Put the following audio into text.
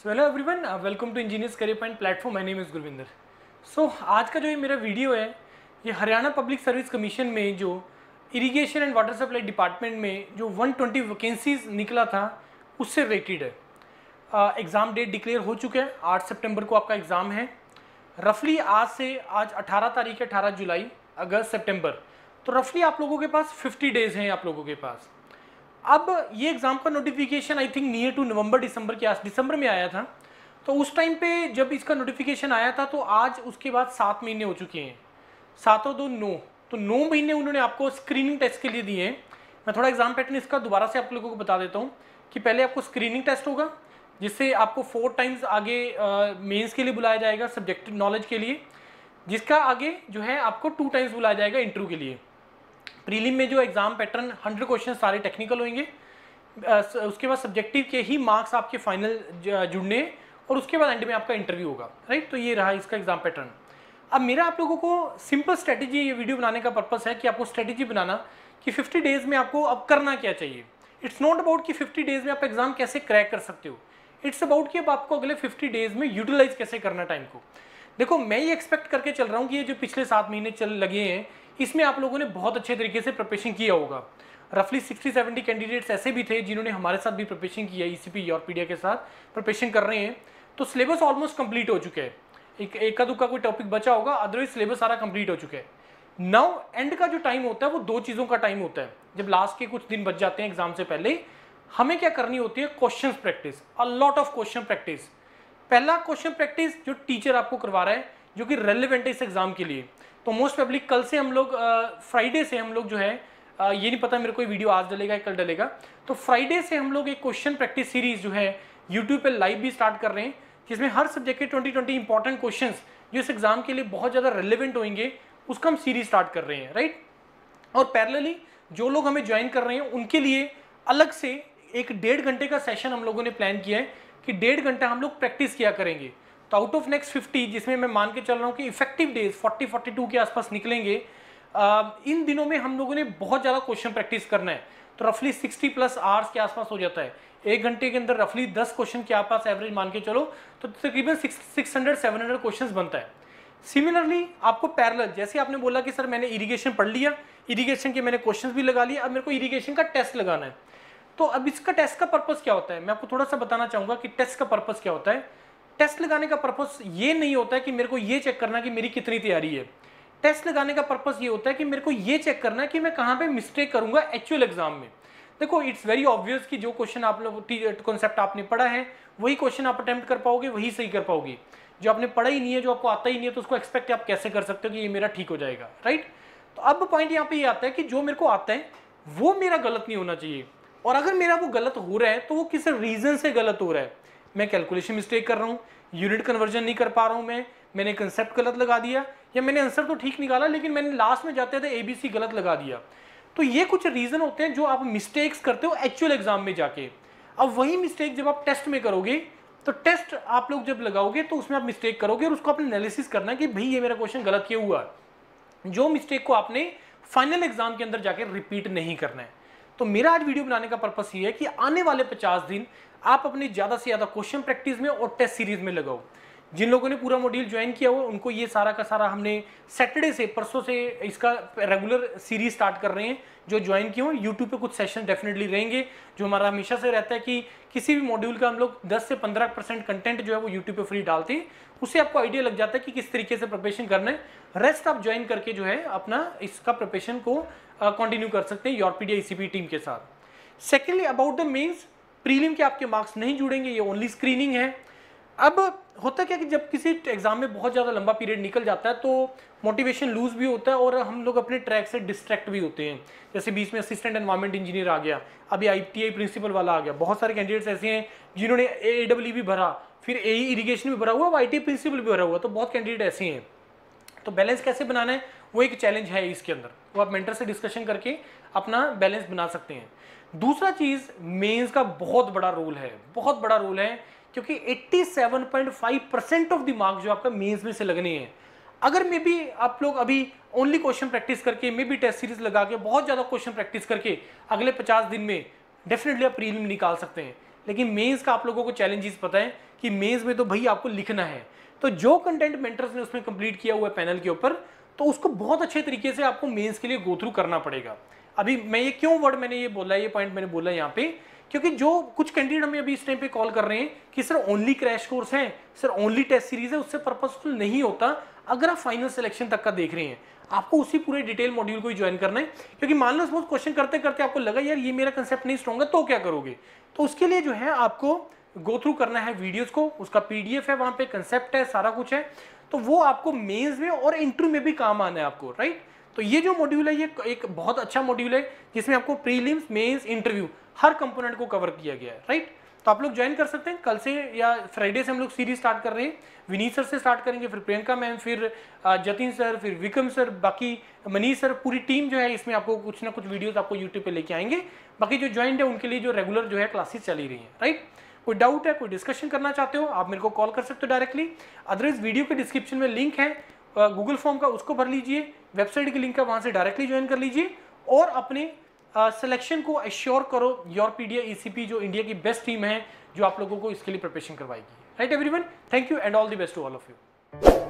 So hello everyone, welcome to engineers career point platform. My name is Gurvinder. So आज का जो ये मेरा वीडियो है, ये हरियाणा पब्लिक सर्विस कमीशन में जो irrigation and water supply department में जो 120 वैकेंसीज निकला था उससे रिलेटेड है। एग्ज़ाम डेट डिक्लेयर हो चुके हैं, 8 सितंबर को आपका एग्ज़ाम है। रफली आज 18 तारीख है, 18 जुलाई, अगस्त, सितंबर, तो रफली आप लोगों के पास 50 डेज़ हैं आप लोगों के पास। अब ये एग्ज़ाम का notification I think near to नवंबर दिसंबर के दिसंबर में आया था। तो उस टाइम पे जब इसका नोटिफिकेशन आया था तो आज उसके बाद 7 महीने हो चुके हैं। 7 और 2 9, तो 9 महीने उन्होंने आपको स्क्रीनिंग टेस्ट के लिए दिए हैं। मैं थोड़ा एग्जाम पैटर्न इसका दोबारा से आप लोगों को बता देता हूँ कि पहले आपको स्क्रीनिंग टेस्ट होगा, जिससे आपको 4 टाइम्स आगे मेंस के लिए बुलाया जाएगा सब्जेक्टिव नॉलेज के लिए, जिसका आगे जो है आपको 2 टाइम्स बुलाया जाएगा इंटरव्यू के लिए। प्रीलिम में जो एग्जाम पैटर्न 100 क्वेश्चन सारे टेक्निकल होंगे, उसके बाद सब्जेक्टिव के ही मार्क्स आपके फाइनल जुड़ने, और उसके बाद एंड में आपका इंटरव्यू होगा, राइट। तो ये रहा इसका एग्जाम पैटर्न। अब मेरा आप लोगों को सिंपल स्ट्रेटेजी, ये वीडियो बनाने का पर्पस है कि आपको स्ट्रेटेजी बनाना कि 50 डेज में आपको अब करना क्या चाहिए। इट्स नॉट अबाउट कि 50 डेज में आप एग्जाम कैसे क्रैक कर सकते हो, इट्स अबाउट कि अब आपको अगले 50 डेज में यूटिलाइज कैसे करना टाइम को। देखो, मैं ये एक्सपेक्ट करके चल रहा हूँ कि ये जो पिछले 7 महीने लगे हैं, इसमें आप लोगों ने बहुत अच्छे तरीके से प्रिपरेशन किया होगा। रफली 60-70 कैंडिडेट्स ऐसे भी थे जिन्होंने हमारे साथ भी प्रिपरेशन किया, ईसीपी यूरोपीडिया के साथ प्रिपरेशन कर रहे हैं। तो सिलेबस ऑलमोस्ट कंप्लीट हो चुका है, एक दुक्का कोई टॉपिक बचा होगा, अदरवाइज सिलेबस सारा कंप्लीट हो चुका है। नाउ एंड का जो टाइम होता है वो 2 चीज़ों का टाइम होता है। जब लास्ट के कुछ दिन बच जाते हैं एग्जाम से पहले, हमें क्या करनी होती है, question practice, a lot of question practice. पहला क्वेश्चन प्रैक्टिस जो टीचर आपको करवा रहा है, जो कि रेलिवेंट है इस एग्जाम के लिए। तो मोस्ट पब्लिक कल से हम लोग फ्राइडे से हम लोग जो है ये नहीं पता मेरे को वीडियो आज डलेगा या कल डलेगा, तो फ्राइडे से हम लोग एक क्वेश्चन प्रैक्टिस सीरीज जो है यूट्यूब पे लाइव भी स्टार्ट कर रहे हैं, जिसमें हर सब्जेक्ट के 20 इंपॉर्टेंट क्वेश्चंस जो इस एग्जाम के लिए बहुत ज़्यादा रेलिवेंट होंगे, उसका हम सीरीज स्टार्ट कर रहे हैं, राइट। और पैरेलली जो लोग हमें ज्वाइन कर रहे हैं उनके लिए अलग से एक 1.5 घंटे का सेशन हम लोगों ने प्लान किया है कि 1.5 घंटा हम लोग प्रैक्टिस किया करेंगे। तो आउट ऑफ नेक्स्ट 50, जिसमें मैं मान के चल रहा हूँ कि इफेक्टिव डेज 40-42 के आसपास निकलेंगे, इन दिनों में हम लोगों ने बहुत ज़्यादा क्वेश्चन प्रैक्टिस करना है। तो रफली 60+ आवर्स के आसपास हो जाता है। 1 घंटे के अंदर रफली 10 क्वेश्चन के आसपास एवरेज मान के चलो, तो तकरीबन 600-700 क्वेश्चन बनता है। सिमिलरली आपको पैरेलल, जैसे आपने बोला कि सर मैंने इरिगेशन पढ़ लिया, इरिगेशन के मैंने क्वेश्चन भी लगा लिया, अब मेरे को इरिगेशन का टेस्ट लगाना है। तो अब इसका टेस्ट का पर्पस क्या होता है, मैं आपको थोड़ा सा बताना चाहूँगा कि टेस्ट का पर्पस क्या होता है। टेस्ट लगाने का पर्पस ये नहीं होता है कि मेरे को ये चेक करना कि मेरी कितनी तैयारी है। टेस्ट लगाने का पर्पस ये होता है कि मेरे को ये चेक करना है कि मैं कहाँ पे मिस्टेक करूँगा एक्चुअल एग्जाम में। देखो, इट्स वेरी ऑब्वियस कि जो क्वेश्चन आप लोग कॉन्सेप्ट आपने पढ़ा है वही क्वेश्चन आप अटेम्प्ट कर पाओगे, वही सही कर पाओगे। जो आपने पढ़ा ही नहीं है, जो आपको आता ही नहीं है, तो उसको एक्सपेक्ट आप कैसे कर सकते हो कि ये मेरा ठीक हो जाएगा, राइट। तो अब पॉइंट यहाँ पे ये आता है कि जो मेरे को आता है वो मेरा गलत नहीं होना चाहिए, और अगर मेरा वो गलत हो रहा है तो वो किस रीजन से गलत हो रहा है। मैं कैलकुलेशन मिस्टेक कर रहा हूँ, यूनिट कन्वर्जन नहीं कर पा रहा हूँ, मैंने कंसेप्ट गलत लगा दिया, या मैंने आंसर तो ठीक निकाला लेकिन मैंने लास्ट में जाते थे ABC गलत लगा दिया। तो ये कुछ रीजन होते हैं जो आप मिस्टेक्स करते हो एक्चुअल एग्जाम में जाके। अब वही मिस्टेक जब आप टेस्ट में करोगे, तो टेस्ट आप लोग जब लगाओगे तो उसमें आप मिस्टेक करोगे, और उसको आपने एनालिसिस करना है कि भाई ये मेरा क्वेश्चन गलत क्यों हुआ, जो मिस्टेक को आपने फाइनल एग्जाम के अंदर जाके रिपीट नहीं करना है। तो मेरा आज वीडियो बनाने का पर्पस ये है कि आने वाले 50 दिन आप अपने ज़्यादा से ज़्यादा क्वेश्चन प्रैक्टिस में और टेस्ट सीरीज में लगाओ। जिन लोगों ने पूरा मॉड्यूल ज्वाइन किया हुआ उनको ये सारा का सारा हमने सैटरडे से, परसों से इसका रेगुलर सीरीज स्टार्ट कर रहे हैं। जो ज्वाइन किए हो, यूट्यूब पे कुछ सेशन डेफिनेटली रहेंगे। जो हमारा हमेशा से रहता है कि किसी भी मॉड्यूल का हम लोग 10 से 15% कंटेंट जो है वो यूट्यूब पे फ्री डालते हैं, उससे आपको आइडिया लग जाता है कि किस तरीके से प्रिपरेशन करना है। रेस्ट आप ज्वाइन करके जो है अपना इसका प्रिपरेशन को कंटिन्यू कर सकते हैं यूरोपीडिया ECP टीम के साथ। Secondly about the mains, prelim के आपके मार्क्स नहीं जुड़ेंगे, ये ओनली स्क्रीनिंग है। अब होता क्या कि जब किसी एग्जाम में बहुत ज़्यादा लंबा पीरियड निकल जाता है तो मोटिवेशन लूज भी होता है, और हम लोग अपने ट्रैक से डिस्ट्रैक्ट भी होते हैं। जैसे बीच में असिस्टेंट एनवायरमेंट इंजीनियर आ गया, अभी ITI प्रिंसिपल वाला आ गया, बहुत सारे कैंडिडेट्स ऐसे हैं जिन्होंने AEE भी भरा, फिर AE इरीगेशन भी भरा हुआ, ITI प्रिंसिपल भी भरा हुआ, तो बहुत कैंडिडेट ऐसे हैं। तो बैलेंस कैसे बनाना है वो एक चैलेंज है इसके अंदर, वो आप मेंटर से डिस्कशन करके अपना बैलेंस बना सकते हैं। दूसरा चीज़, मेंस का बहुत बड़ा रोल है, बहुत बड़ा रोल है, क्योंकि 87.5% ऑफ द मार्क्स जो आपका मेंस में से लगने हैं। अगर मे बी आप लोग अभी ओनली क्वेश्चन प्रैक्टिस करके, मे बी टेस्ट सीरीज लगा के बहुत ज़्यादा क्वेश्चन प्रैक्टिस करके अगले 50 दिन में डेफिनेटली आप प्रीलिम निकाल सकते हैं। लेकिन मेंस का आप लोगों को चैलेंजेस पता है कि मेंस में तो भाई आपको लिखना है। तो जो कंटेंट मेंटर्स ने उसमें कंप्लीट किया हुआ है पैनल के ऊपर, तो उसको बहुत अच्छे तरीके से आपको मेंस के लिए गो थ्रू करना पड़ेगा। अभी मैं ये क्यों वर्ड मैंने ये बोला, ये पॉइंट मैंने बोला यहाँ पे, क्योंकि जो कुछ कैंडिडेट हमें अभी इस टाइम पे कॉल कर रहे हैं कि सर ओनली क्रैश कोर्स है, सर ओनली टेस्ट सीरीज है, उससे पर्पसफुल नहीं होता। अगर आप फाइनल सिलेक्शन तक का देख रहे हैं, आपको उसी पूरे डिटेल मॉड्यूल को ही ज्वाइन करना है। क्योंकि मान लो सपोज क्वेश्चन करते करते आपको लगा यार ये मेरा कंसेप्ट नहीं स्ट्रॉन्ग है, तो क्या करोगे? तो उसके लिए जो है आपको गो थ्रू करना है वीडियोस को, उसका पीडीएफ है, वहां पे कंसेप्ट है, सारा कुछ है। तो वो आपको मेंस में और इंटरव्यू में भी काम आना है आपको, राइट। तो ये जो मॉड्यूल है ये एक बहुत अच्छा मॉड्यूल है जिसमें आपको प्रीलिम्स, मेंस, इंटरव्यू हर कंपोनेंट को कवर किया गया है, राइट। तो आप लोग ज्वाइन कर सकते हैं। कल से या फ्राइडे से हम लोग सीरीज स्टार्ट कर रहे हैं। विनीत सर से स्टार्ट करेंगे, फिर प्रियंका मैम, फिर जतिन सर, फिर विक्रम सर, बाकी मनीष सर, पूरी टीम जो है इसमें आपको कुछ ना कुछ वीडियोस आपको यूट्यूब पे लेके आएंगे। बाकी जो ज्वाइंट है उनके लिए जो रेगुलर जो है क्लासेस चली रही है, राइट। कोई डाउट है, कोई डिस्कशन करना चाहते हो, आप मेरे को कॉल कर सकते हो डायरेक्टली। अदरवाइज वीडियो के डिस्क्रिप्शन में लिंक है गूगल फॉर्म का, उसको भर लीजिए। वेबसाइट की लिंक है, वहां से डायरेक्टली ज्वाइन कर लीजिए और अपने सिलेक्शन को एश्योर करो। योरपीडिया ईसीपी जो इंडिया की बेस्ट टीम है जो आप लोगों को इसके लिए प्रिपरेशन करवाएगी, right everyone. Thank you and all the best to all of you.